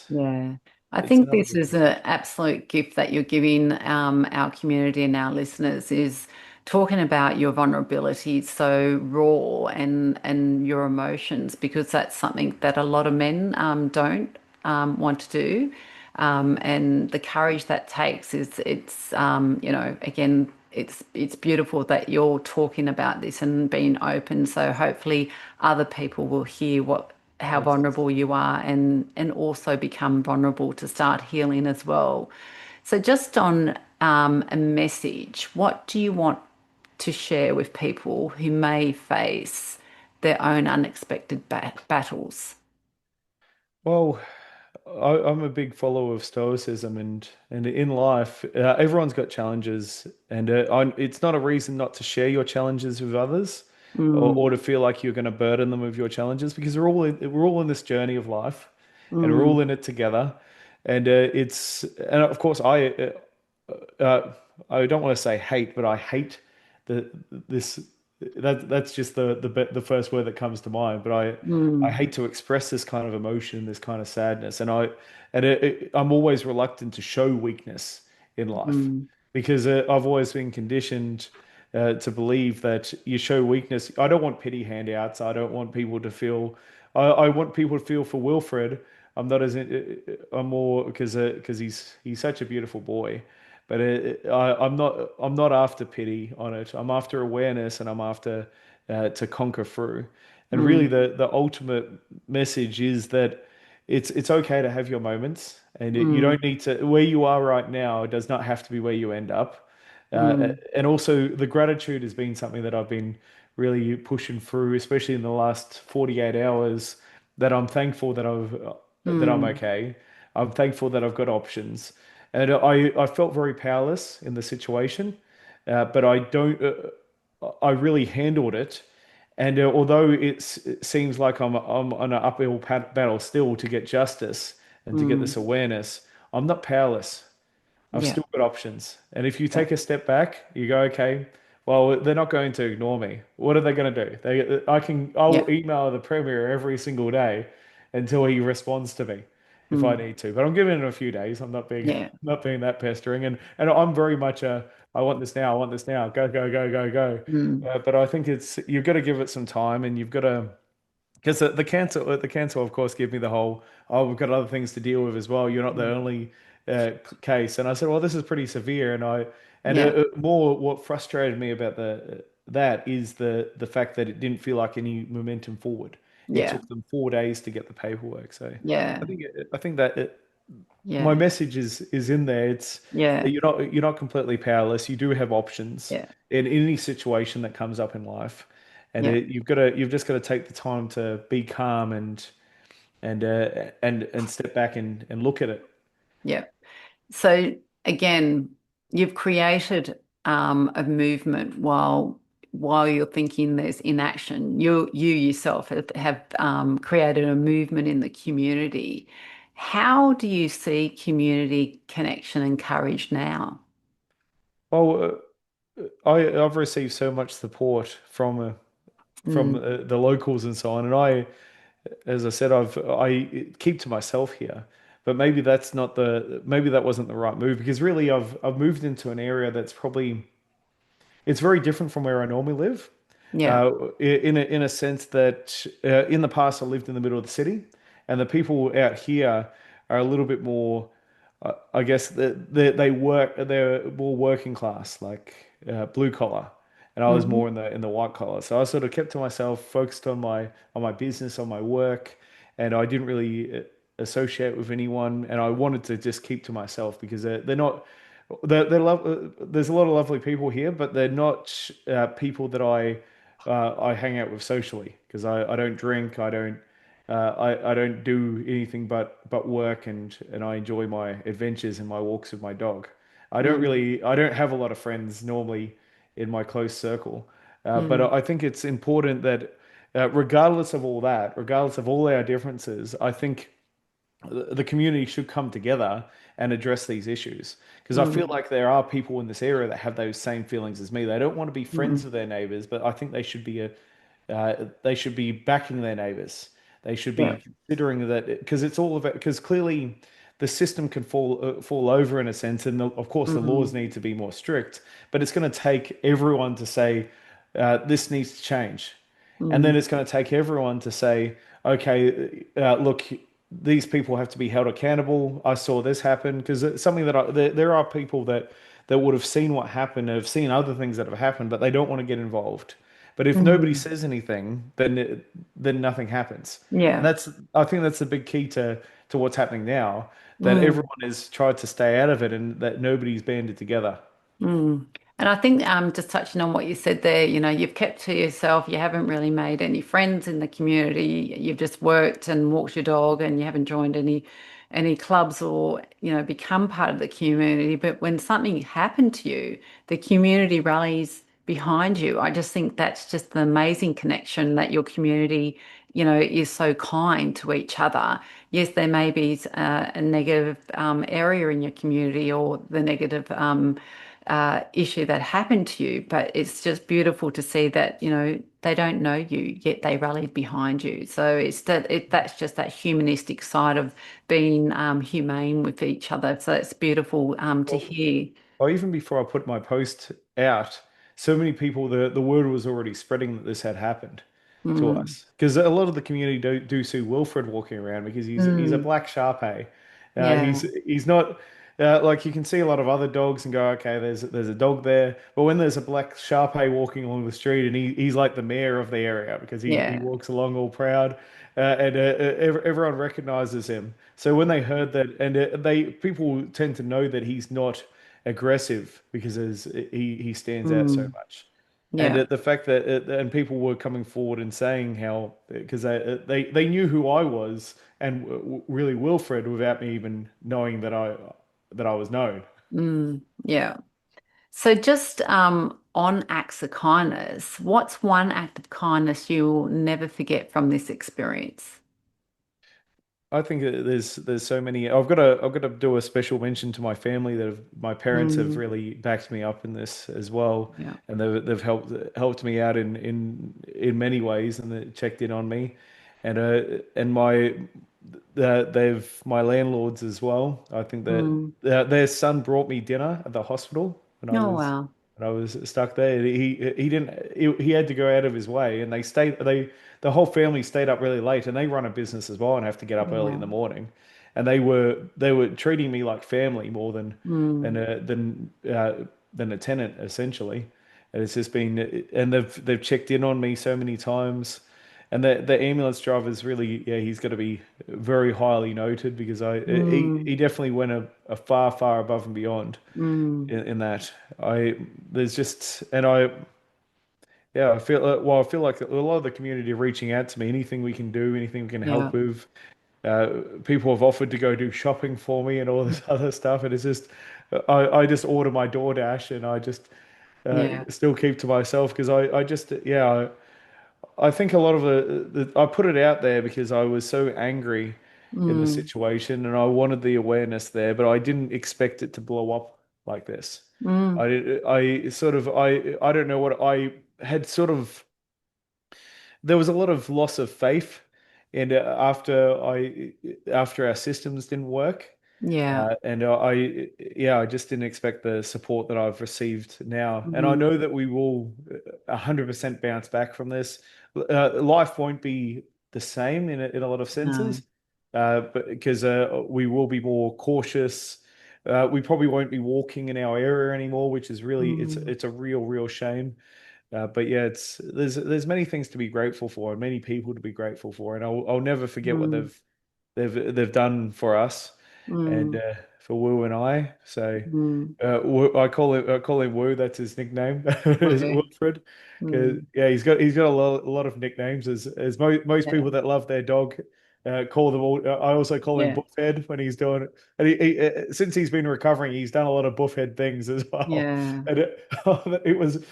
Yeah. I it's think another this good is thing. an absolute gift that you're giving our community and our listeners is talking about your vulnerability so raw and your emotions, because that's something that a lot of men don't want to do. And the courage that takes is it's again it's beautiful that you're talking about this and being open. So hopefully other people will hear what how That's vulnerable you are and also become vulnerable to start healing as well. So just on a message, what do you want to share with people who may face their own unexpected battles? well, I'm a big follower of Stoicism, and in life, everyone's got challenges, and it's not a reason not to share your challenges with others, or Mm, to feel like you're going to burden them with your challenges, because we're all in this journey of life, and we're all mm, in it together, and of course I don't want to say hate, but I hate the this that's just the first word that comes to mind. But I mm, hate to express this kind of emotion, this kind of sadness, I'm always reluctant to show weakness in life mm, because I've always been conditioned to believe that you show weakness. I don't want pity handouts. I don't want people to feel. I want people to feel for Wilfred. I'm not as I'm more because he's such a beautiful boy, but I'm not after pity on it. I'm after awareness, and I'm after to conquer through. And really, mm, the ultimate message is that it's okay to have your moments, and you mm, don't need to. Where you are right now does not have to be where you end up. mm, And also, the gratitude has been something that I've been really pushing through, especially in the last 48 hours. That I'm thankful that I'm mm, okay. I'm thankful that I've got options, and I felt very powerless in the situation, but I don't. I really handled it, and although it seems like I'm on an uphill battle still to get justice and to get this mm. awareness, I'm not powerless. I've Yeah, still got options. And if you yeah, take a step back, you go, okay, well, they're not going to ignore me. What are they going to do? yeah, I'll email the premier every single day until he responds to me if I mm, need to. But I'm giving it a few days. I'm not being yeah, not being that pestering. And I'm very much I want this now. I want this now. Go, go, go, go, go. mm, But I think you've got to give it some time, and you've got to because the council, of course, give me the whole, oh, we've got other things to deal with as well. You're not the mm, only case. And I said, well, this is pretty severe. yeah, More what frustrated me about that is the fact that it didn't feel like any momentum forward. It yeah, took them 4 days to get the paperwork. So yeah, I think that my yeah, message is in there. It's that yeah, you're not completely powerless. You do have options yeah, in any situation that comes up in life, and yeah, you've just got to take the time to be calm and step back and look at it. yeah. So again, you've created a movement while you're thinking there's inaction. You yourself have created a movement in the community. How do you see community connection and courage now? Well, I've received so much support from Mm, the locals and so on, and as I said, I keep to myself here. But maybe that wasn't the right move because really I've moved into an area that's probably it's very different from where I normally live. yeah. In a sense that in the past I lived in the middle of the city, and the people out here are a little bit more. I guess they're more working class, like blue collar, and I was Hmm. more in the white collar. So I sort of kept to myself, focused on my business, on my work, and I didn't really associate with anyone. And I wanted to just keep to myself because they're not. There's a lot of lovely people here, but they're not people that I hang out with socially because I don't drink, I don't do anything but work and I enjoy my adventures and my walks with my dog. Mm, I don't have a lot of friends normally in my close circle, but mm, I think it's important that regardless of all that, regardless of all our differences, I think the community should come together and address these issues because I feel mm, like there are people in this area that have those same feelings as me. They don't want to be friends mm. with their neighbors, but I think they should be backing their neighbors. They should Yeah. be considering that because it's all about because clearly the system can fall over in a sense, and of course the laws Mm, need to be more strict. But it's going to take everyone to say this needs to change, and then mm, it's going to take everyone to say, okay, look, these people have to be held accountable. I saw this happen because it's something that there are people that would have seen what happened, have seen other things that have happened, but they don't want to get involved. But if nobody mm. says anything, then nothing happens. And Yeah. I think that's the big key to what's happening now, that Mm. everyone has tried to stay out of it and that nobody's banded together. Mm. And I think just touching on what you said there, you've kept to yourself. You haven't really made any friends in the community. You've just worked and walked your dog, and you haven't joined any clubs or become part of the community. But when something happened to you, the community rallies behind you. I just think that's just an amazing connection that your community, is so kind to each other. Yes, there may be a negative area in your community or the negative issue that happened to you, but it's just beautiful to see that, they don't know you, yet they rallied behind you. So that's just that humanistic side of being humane with each other. So it's beautiful to Well, hear. or even before I put my post out, so many people, the word was already spreading that this had happened to Mm, us. Because a lot of the community do see Wilfred walking around because he's a mm, black Shar. yeah, He's not like you can see a lot of other dogs and go, okay, there's a dog there. But when there's a black Shar walking along the street and he's like the mayor of the area because he yeah. walks along all proud, and everyone recognizes him. So when they heard that, and they people tend to know that he's not aggressive because he stands out so Mm, much. And yeah. the fact that and people were coming forward and saying how because they knew who I was and really Wilfred without me even knowing that I was known. Yeah. So just on acts of kindness, what's one act of kindness you'll never forget from this experience? I think that there's so many. I've got to do a special mention to my family my parents have Mm, really backed me up in this as well, yeah. and they've helped me out in many ways, and they checked in on me, and they've my landlords as well. I think that Mm. their son brought me dinner at the hospital Oh, wow. when I was stuck there. He didn't he had to go out of his way, and the whole family stayed up really late, and they run a business as well and have to get up early in the Yeah. morning, and they were treating me like family more than Mm. a, than than a tenant essentially. And it's just been and they've checked in on me so many times. And the ambulance driver's really, yeah, he's got to be very highly noted because Mm. he definitely went a far above and beyond Mm. in that. I there's just and I yeah I feel I feel like a lot of the community are reaching out to me. Anything we can do, anything we can Yeah. help with. People have offered to go do shopping for me and all this other stuff, and it's just I just order my DoorDash and I just Yeah. still keep to myself because I just yeah. I think a lot of I put it out there because I was so angry in the Mm. situation and I wanted the awareness there, but I didn't expect it to blow up like this. Mm. I don't know what I had sort of there was a lot of loss of faith and after our systems didn't work Yeah. and I just didn't expect the support that I've received now. And I Mm. know that we will 100% bounce back from this. Life won't be the same in a lot of No. senses, but because we will be more cautious. We probably won't be walking in our area anymore, which is really Mm. it's a real shame. But yeah, it's there's many things to be grateful for and many people to be grateful for, and I'll never forget what Mm. they've done for us and Mm. for Wu and I. So Mm. I call him Wu. That's his nickname, is Well, Wilfred. 'Cause, mm. yeah, he's got a lot of nicknames. As most Yeah. people that love their dog call them all. I also call him Yeah. Buffhead when he's doing it. And since he's been recovering, he's done a lot of Buffhead things as well. Yeah. And it was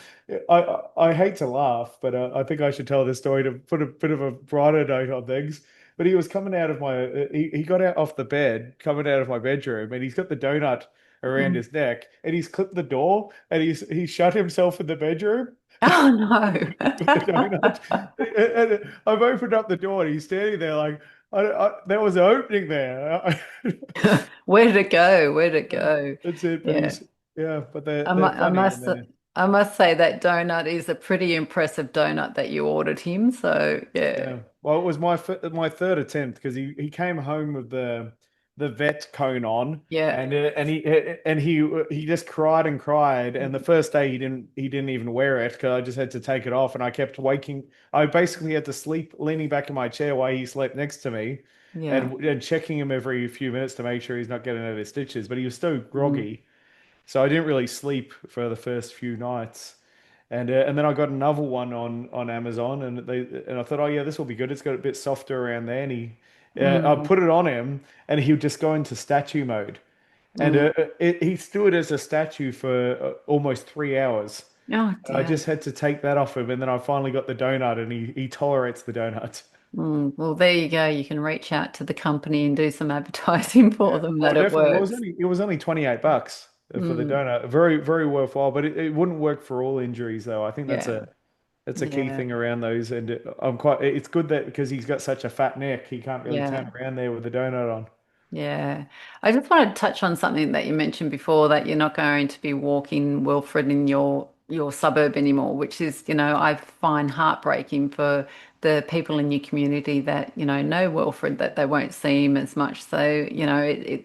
I hate to laugh, but I think I should tell this story to put a bit of a brighter note on things. But he was coming out of he got out off the bed, coming out of my bedroom, and he's got the donut around Mm. his neck, and he's clipped the door, and he shut himself in the bedroom. Oh no. with the donut. And I've opened up the door and he's standing there like, there was an opening there. Where did it go? Where did it go? That's it. But Yeah. he's, yeah, but I, mu they're I funny and must they're, I must say that donut is a pretty impressive donut that you ordered him. So yeah. yeah. Well, it was my third attempt because he came home with the vet cone on Yeah. and he just cried and cried and the first day he didn't even wear it because I just had to take it off and I kept waking. I basically had to sleep leaning back in my chair while he slept next to me Yeah. and checking him every few minutes to make sure he's not getting out of stitches. But he was so Mm, groggy, so I didn't really sleep for the first few nights. And then I got another one on Amazon, and I thought, oh yeah, this will be good. It's got a bit softer around there, and I mm, put it on him, and he would just go into statue mode, and mm. he stood as a statue for almost 3 hours. Oh I dear. just had to take that off him, and then I finally got the donut, and he tolerates the donut. Well, there you go. You can reach out to the company and do some advertising for Yeah. them Oh, that it definitely. Well, works. it was only $28 for the Mm, donut. Very, very worthwhile, but it wouldn't work for all injuries, though. I think yeah. that's a key Yeah. thing around those, and it's good that because he's got such a fat neck, he can't really Yeah. turn around there with the donut on. Yeah. I just want to touch on something that you mentioned before that you're not going to be walking Wilfred in your suburb anymore, which is, I find heartbreaking for the people in your community that, know Wilfred, that they won't see him as much. So,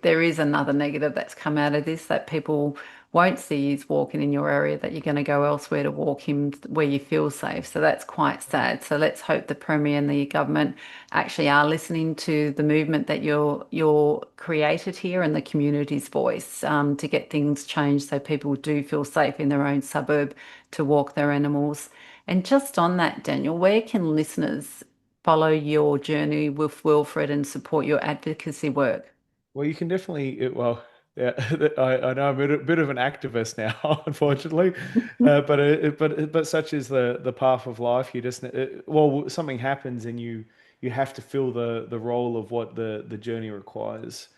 there is another negative that's come out of this that people won't see he's walking in your area, that you're going to go elsewhere to walk him where you feel safe. So that's quite sad. So let's hope the Premier and the government actually are listening to the movement that you're created here and the community's voice to get things changed so people do feel safe in their own suburb to walk their animals. And just on that, Daniel, where can listeners follow your journey with Wilfred and support your advocacy work? Well, you can definitely, yeah, I know I'm a bit of an activist now, unfortunately, but such is the path of life. You just, well, something happens and you have to fill the role of what the journey requires.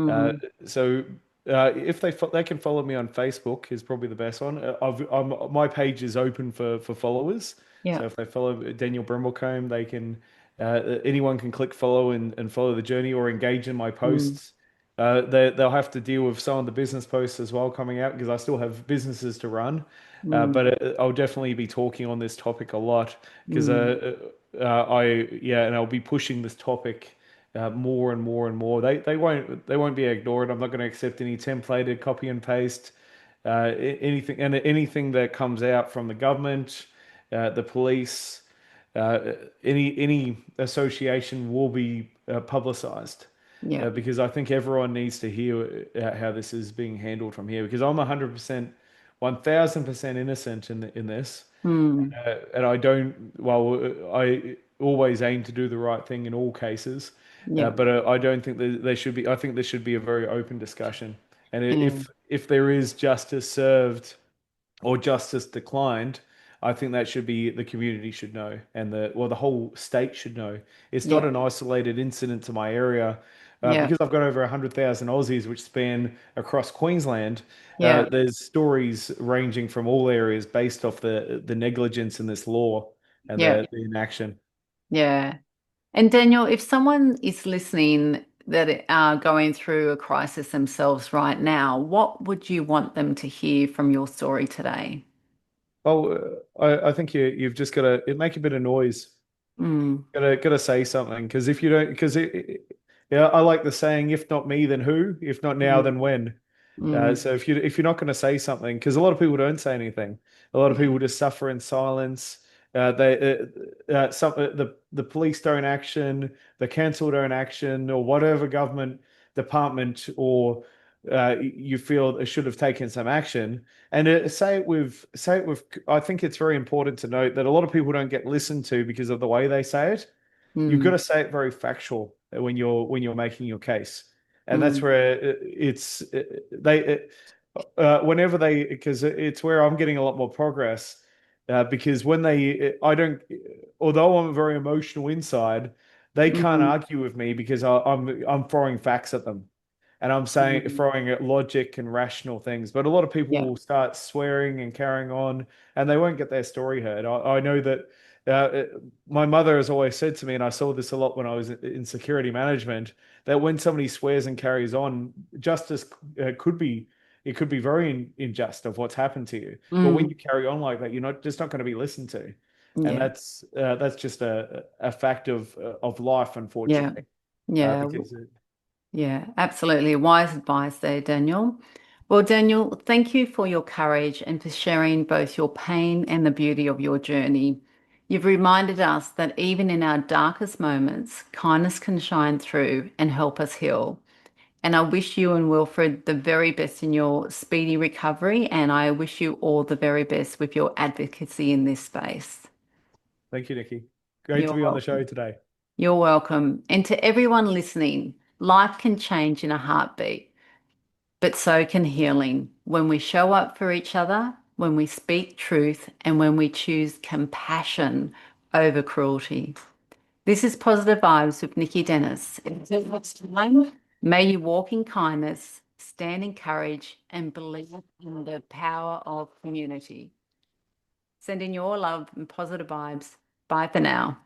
Uh, Mm, so if they can follow me on Facebook is probably the best one. My page is open for followers. yeah. So if they follow Daniel Brimblecombe, they can anyone can click follow and follow the journey or engage in my Mm, posts. They'll have to deal with some of the business posts as well coming out because I still have businesses to run. mm, But I'll definitely be talking on this topic a lot because mm. and I'll be pushing this topic more and more and more. They won't be ignored. I'm not going to accept any templated copy and paste anything that comes out from the government, the police, any association will be publicized. Yeah. Because I think everyone needs to hear how this is being handled from here. Because I'm 100%, 1000% innocent in this, Mm, and I don't. Well, I always aim to do the right thing in all cases, yeah. but I don't think that there should be. I think there should be a very open discussion, and Yeah. if there is justice served or justice declined, I think that should be the community should know, and the whole state should know. It's not Yeah. an isolated incident to my area, Yeah. because I've got over 100,000 Aussies which span across Queensland. Yeah. There's stories ranging from all areas based off the negligence in this law and Yeah. the inaction. Yeah. And Daniel, if someone is listening that are going through a crisis themselves right now, what would you want them to hear from your story today? Well, I think you've just got to make a bit of noise. Mm, Gotta say something because if you don't, yeah, I like the saying, if not me, then who? If not now, mm, then when? mm, So if you're not going to say something, because a lot of people don't say anything, a lot of yeah, people just suffer in silence. The police don't action, the council don't action, or whatever government department or you feel should have taken some action. And say it with. I think it's very important to note that a lot of people don't get listened to because of the way they say it. You've got mm, to say it very factual when you're making your case, and that's mm, where it's they whenever they because it's where I'm getting a lot more progress because when they I don't although I'm very emotional inside, they can't mm, argue with me because I'm throwing facts at them. And I'm saying Mm. throwing at logic and rational things, but a lot of people Yeah. will start swearing and carrying on, and they won't get their story heard. I know that my mother has always said to me, and I saw this a lot when I was in security management, that when somebody swears and carries on, justice could be it could be very unjust of what's happened to you. But when Mm. you carry on like that, you're not going to be listened to, and Yeah. that's just a fact of life, Yeah. unfortunately. Yeah. Because Yeah, absolutely. Wise advice there, Daniel. Well, Daniel, thank you for your courage and for sharing both your pain and the beauty of your journey. You've reminded us that even in our darkest moments, kindness can shine through and help us heal. And I wish you and Wilfred the very best in your speedy recovery, and I wish you all the very best with your advocacy in this space. thank you, Nikki. Great to You're be on the show welcome. today. You're welcome. And to everyone listening, life can change in a heartbeat. But so can healing when we show up for each other, when we speak truth, and when we choose compassion over cruelty. This is Positive Vibes with Nicki Dennis. Until next time, may you walk in kindness, stand in courage, and believe in the power of community. Sending your love and positive vibes. Bye for now.